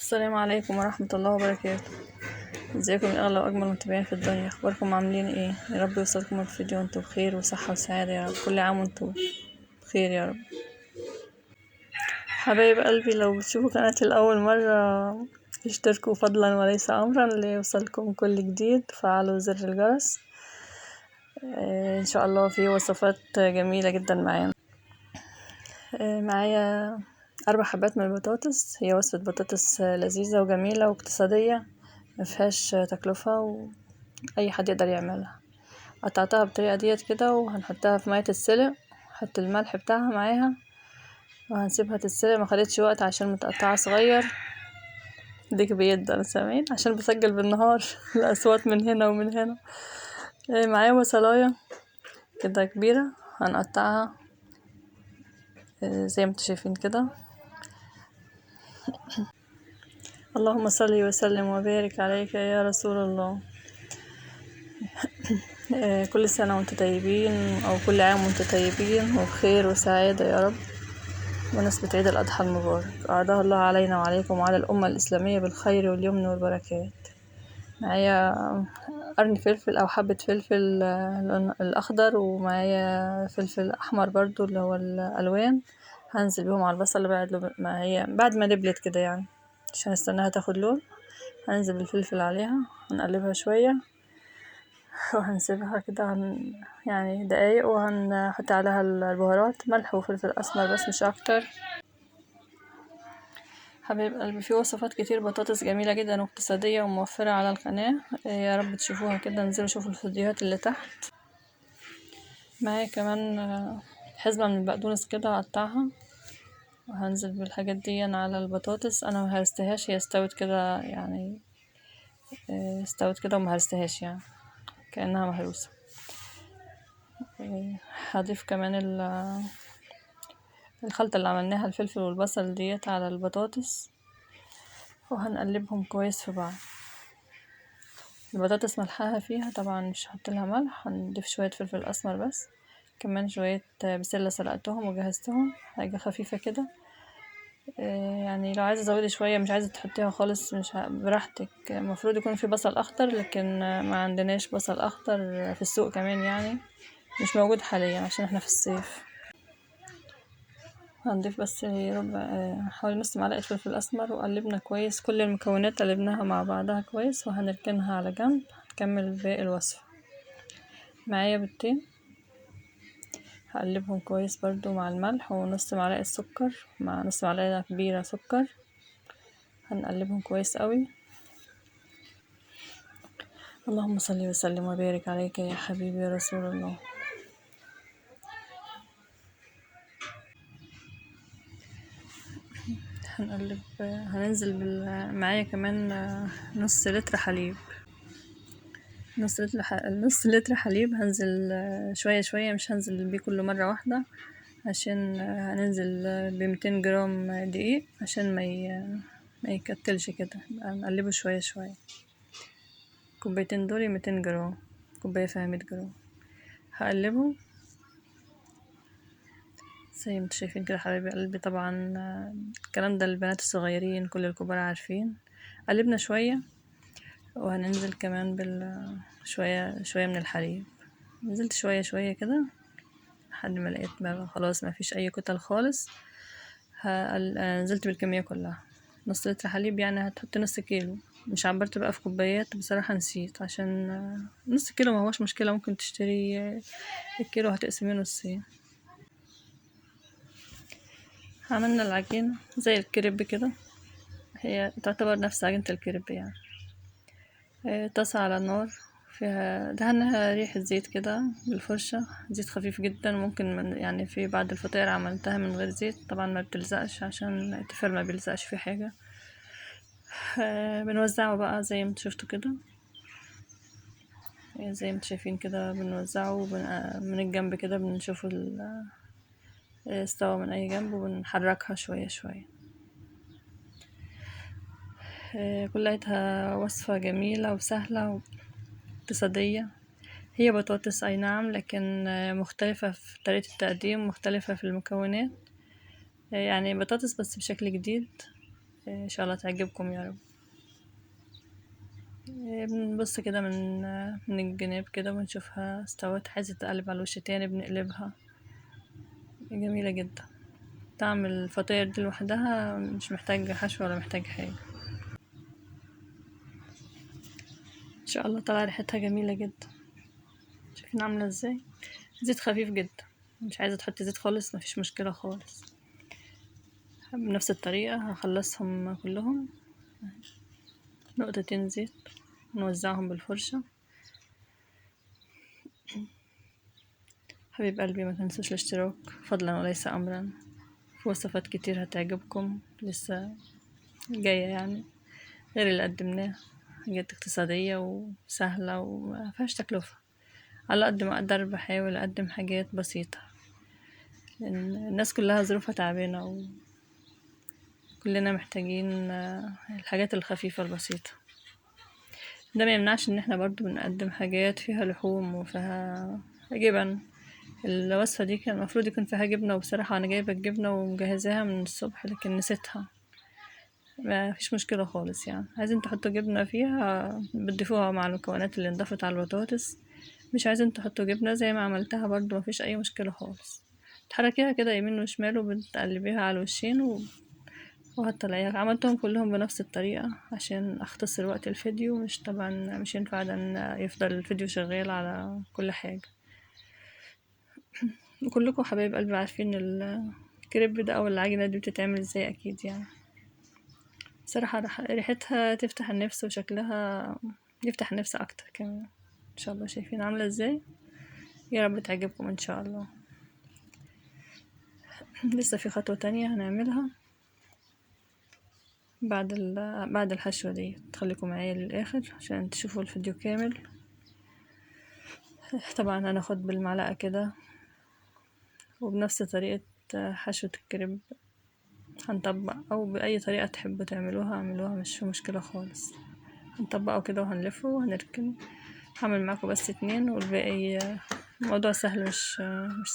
السلام عليكم ورحمة الله وبركاته. ازيكم يا اغلى واجمل متابعين في الدنيا، اخباركم عاملين ايه؟ يا رب يوصلكم الفيديو وانتم بخير وصحة وسعادة يا رب، كل عام وانتم بخير يا رب. حبايب قلبي، لو بتشوفوا قناتي لأول مرة اشتركوا فضلا وليس امرا ليوصلكم كل جديد، فعلوا زر الجرس. ان شاء الله في وصفات جميلة جدا معايا 4 حبات من البطاطس. هي وصفة بطاطس لذيذة وجميلة واقتصادية، مفيهاش تكلفة وأي حد يقدر يعملها. قطعتها بالطريقة ديت كده وهنحطها في مية تتسلق، نحط الملح بتاعها معاها وهنسيبها تتسلق. ما خدتش وقت عشان متقطعة صغير. ديك بيدا سامعين عشان بسجل بالنهار الأصوات من هنا ومن هنا. معايا بصلاية كده كبيرة هنقطعها زي ما انتوا شايفين كده. اللهم صل وسلم وبارك عليك يا رسول الله. كل سنة وانتم طيبين، أو كل عام وانتم طيبين وبخير وسعادة يا رب، بمناسبة عيد الأضحى المبارك. أعاده الله علينا وعليكم وعلى الأمة الإسلامية بالخير واليمن والبركات. معايا قرن فلفل أو حبة فلفل الأخضر، ومعايا فلفل أحمر برضو اللي هو الألوان. هنزل بيهم على البصل بعد ما دبلت كده يعني، عشان استناها تاخد لون. هنزل بالفلفل عليها ونقلبها شوية وهنسيبها كده يعني دقايق، وهنحط عليها البهارات، ملح وفلفل اسمر بس مش اكتر. حبايب قلبي، في وصفات كتير بطاطس جميلة جدا واقتصادية وموفرة على القناة، يا رب تشوفوها كده. انزلوا شوفوا الفيديوهات اللي تحت. معايا كمان حزمة من البقدونس كده هقطعها وهنزل بالحاجات دي على البطاطس. انا مهرستهاش، هي استوت كده يعني، استوت كده ومهرستهاش يعني كأنها مهروسة. هضيف كمان الخلطة اللي عملناها، الفلفل والبصل ديت على البطاطس، وهنقلبهم كويس في بعض. البطاطس ملحها فيها طبعا، مش هحط لها ملح. هنضيف شوية فلفل اسمر بس، كمان شوية بسلة سلقتهم وجهزتهم، حاجة خفيفة كده. يعني لو عايزة تزودي شوية، مش عايزة تحطيها خالص، مش براحتك. المفروض يكون في بصل اخضر، لكن ما عندناش بصل اخضر في السوق كمان يعني، مش موجود حاليا عشان احنا في الصيف. هنضيف بس حوالي نص معلقة فلفل أسمر، وقلبنا كويس كل المكونات، قلبناها مع بعضها كويس وهنركنها على جنب. هنكمل باقي الوصفة. معايا بيضتين هقلبهم كويس برضو مع الملح، ونص معلقة سكر مع نص معلقة كبيرة سكر. هنقلبهم كويس قوي. اللهم صل وسلم وبارك عليك يا حبيبي يا رسول الله. هننزل معايا كمان نص لتر حليب. نص لتر حليب هنزل شوية شوية، مش هنزل بيه كله مرة واحدة، عشان هننزل ب200 جرام دقيق عشان ما يكتلش كده. نقلبه شوية شوية. كوبايتين دول 200 جرام، كوباية فيها 100 جرام. هقلبه زي ما انتوا شايفين كده حبايبي قلبي. طبعا الكلام ده للبنات الصغيرين، كل الكبار عارفين. قلبنا شوية، وهننزل كمان شوية شوية من الحليب. نزلت شوية شوية كده لحد ما لقيت بقى خلاص ما فيش اي كتل خالص. نزلت بالكمية كلها، نص لتر حليب يعني هتحط نص كيلو. مش عبرت بقى في كوبايات بصراحة، نسيت. عشان نص كيلو ما هوش مشكلة، ممكن تشتري الكيلو هتقسميه نصين. عملنا العجينة زي الكريب كده، هي تعتبر نفس عجينة الكريب يعني. طاسة على النار، فيها دهنها ريحة زيت كده بالفرشة، زيت خفيف جدا. ممكن يعني في بعض الفطاير عملتها من غير زيت، طبعا ما بتلزقش عشان التفل ما بيلزقش في حاجة. بنوزعه بقى زي ما انتوا شفتوا كده، زي ما انتوا شايفين كده. بنوزعه من الجنب كده، بنشوف استوى من اي جنب، وبنحركها شوية شوية. كلها وصفة جميلة وسهلة واقتصادية. هي بطاطس اي نعم، لكن مختلفة في طريقة التقديم، مختلفة في المكونات. يعني بطاطس بس بشكل جديد. ان شاء الله تعجبكم يا رب. بنبص كده من الجناب كده ونشوفها استوت، عايزة تقلب على الوش تاني بنقلبها. جميلة جدا. طعم الفطاير دي لوحدها مش محتاج حشو ولا محتاج حاجة. ان شاء الله طلع ريحتها جميلة جدا. شايفين عاملة ازاي؟ زيت خفيف جدا، مش عايزة تحطي زيت خالص مفيش مشكلة خالص. بنفس الطريقة هخلصهم كلهم، نقطتين زيت نوزعهم بالفرشة. حبيب قلبي ما تنسوش الاشتراك فضلا وليس أمرا، في وصفات كتير هتعجبكم لسه جاية يعني غير اللي قدمناه، حاجات اقتصادية وسهلة ومفيهاش تكلفة. على قد ما أقدر بحاول أقدم حاجات بسيطة، لأن الناس كلها ظروفها تعبانة وكلنا محتاجين الحاجات الخفيفة البسيطة. ده ما يمنعش ان احنا برضو بنقدم حاجات فيها لحوم وفيها جبن. الوصفة دي كان المفروض يكون فيها جبنة، وبصراحة انا جايبة الجبنة ومجهزاها من الصبح لكن نسيتها. ما فيش مشكلة خالص يعني، عايزين تحطوا جبنة فيها بتضيفوها مع المكونات اللي انضافت على البطاطس، مش عايزين تحطوا جبنة زي ما عملتها برضو مفيش اي مشكلة خالص. تحركيها كده يمين وشمال وبتقلبيها على الوشين وهتطلعيها. عملتهم كلهم بنفس الطريقة عشان اختصر وقت الفيديو، مش طبعا مش ينفع ان يفضل الفيديو شغال على كل حاجة. وكلكم حبايب قلبي عارفين الكريب ده او العجينة دي بتتعمل ازاي اكيد يعني. صراحة ريحتها تفتح النفس وشكلها يفتح النفس اكتر كمان. ان شاء الله شايفين عاملة ازاي، يا رب تعجبكم ان شاء الله. لسه في خطوة تانية هنعملها بعد الحشوة دي، تخليكم معايا للآخر عشان تشوفوا الفيديو كامل. طبعا هناخد بالمعلقة كده وبنفس طريقة حشوة الكريب هنطبق، او بأي طريقة تحبوا تعملوها اعملوها مش في مشكلة خالص. هنطبقه كده وهنلفه وهنركن. هعمل معاكم بس 2 والباقي موضوع سهل مش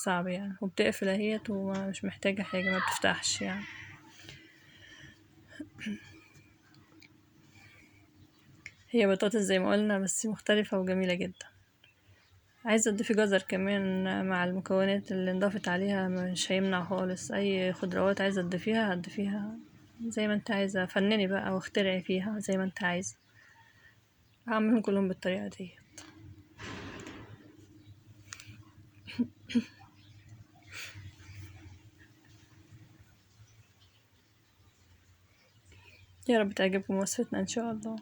صعب يعني، وبتقفل اهيت ومش محتاجة حاجة، ما بتفتحش يعني. هي بطاطس زي ما قلنا بس مختلفة وجميلة جدا. عايزة تضيفي جزر كمان مع المكونات اللي انضافت عليها مش هيمنع خالص. اي خضروات عايزة تضيفيها هتضيفيها زي ما انت عايزة، فنني بقى واخترعي فيها زي ما انت عايزة. هعملهم كلهم بالطريقة دي. يا رب تعجبكم وصفتنا ان شاء الله.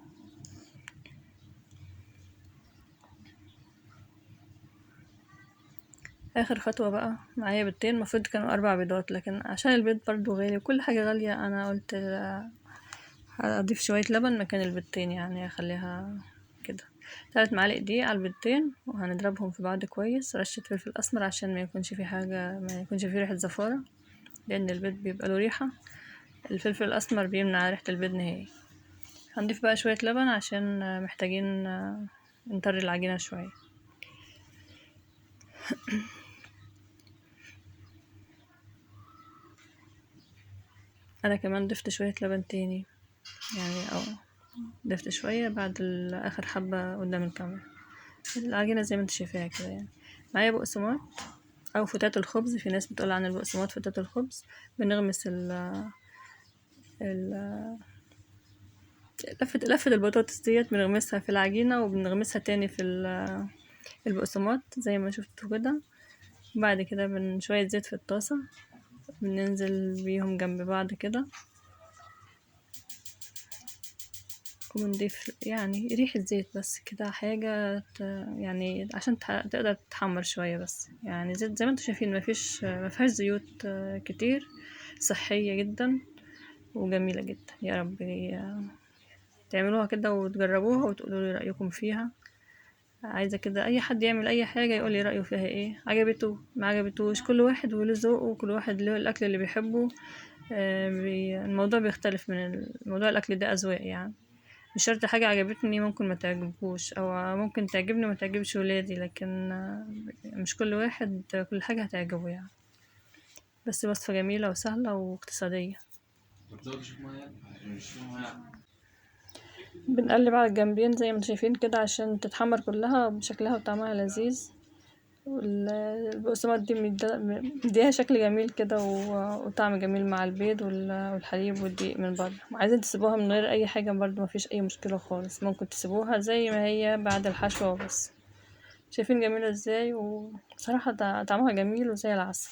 اخر خطوة بقى معايا بيضتين، المفروض كانوا 4 بيضات لكن عشان البيض برضو غالي وكل حاجة غالية انا قلت هضيف شوية لبن مكان البيضتين، يعني اخليها كده. 3 معالق دقيق على البيضتين وهنضربهم في بعض كويس. رشة فلفل اسمر عشان ما يكونش فيه ريحة زفارة، لان البيض بيبقى له ريحة. الفلفل الاسمر بيمنع ريحة البيض نهائي. هنضيف بقى شوية لبن عشان محتاجين نطري العجينة شوية. انا كمان ضفت شوية لبن تاني يعني، ضفت شوية بعد اخر حبة قدام الكاميرا. العجينة زي ما انت شايفاها كده يعني. معايا بقسماط او فتات الخبز، في ناس بتقول عن البقسماط فتات الخبز. بنغمس ال لفة البطاطس ديت بنغمسها في العجينة وبنغمسها تاني في البقسماط زي ما شفتوا كده. بعد كده شوية زيت في الطاسة بننزل بيهم جنب بعض كده، ونضيف يعني ريحة زيت بس كده حاجة يعني عشان تقدر تتحمر شوية بس يعني. زيت زي ما انتوا شايفين مفيهاش زيوت كتير، صحية جدا وجميلة جدا. يا رب تعملوها كده وتجربوها وتقولوا لي رأيكم فيها. عايزة كده اي حد يعمل اي حاجة يقول لي رأيه فيها ايه، عجبته ما عجبتوش، كل واحد وله ذوقه وكل واحد له الاكل اللي بيحبه. الموضوع بيختلف من الموضوع، الاكل ده اذواق يعني. مش شرط حاجة عجبتني ممكن ما تعجبكوش، او ممكن تعجبني وما تعجبش ولادي، لكن مش كل واحد كل حاجة هتعجبه يعني. بس وصفة جميلة وسهلة واقتصادية. بنقلب على الجنبين زي ما انتوا شايفين كده عشان تتحمر كلها بشكلها وطعمها لذيذ. البقسماط دي مديها شكل جميل كده وطعم جميل مع البيض والحليب والدقيق من بره. عايزين تسيبوها من غير اي حاجة برضو مفيش اي مشكلة خالص، ممكن تسيبوها زي ما هي بعد الحشوة وبس. شايفين جميلة ازاي، وبصراحة طعمها جميل وزي العسل.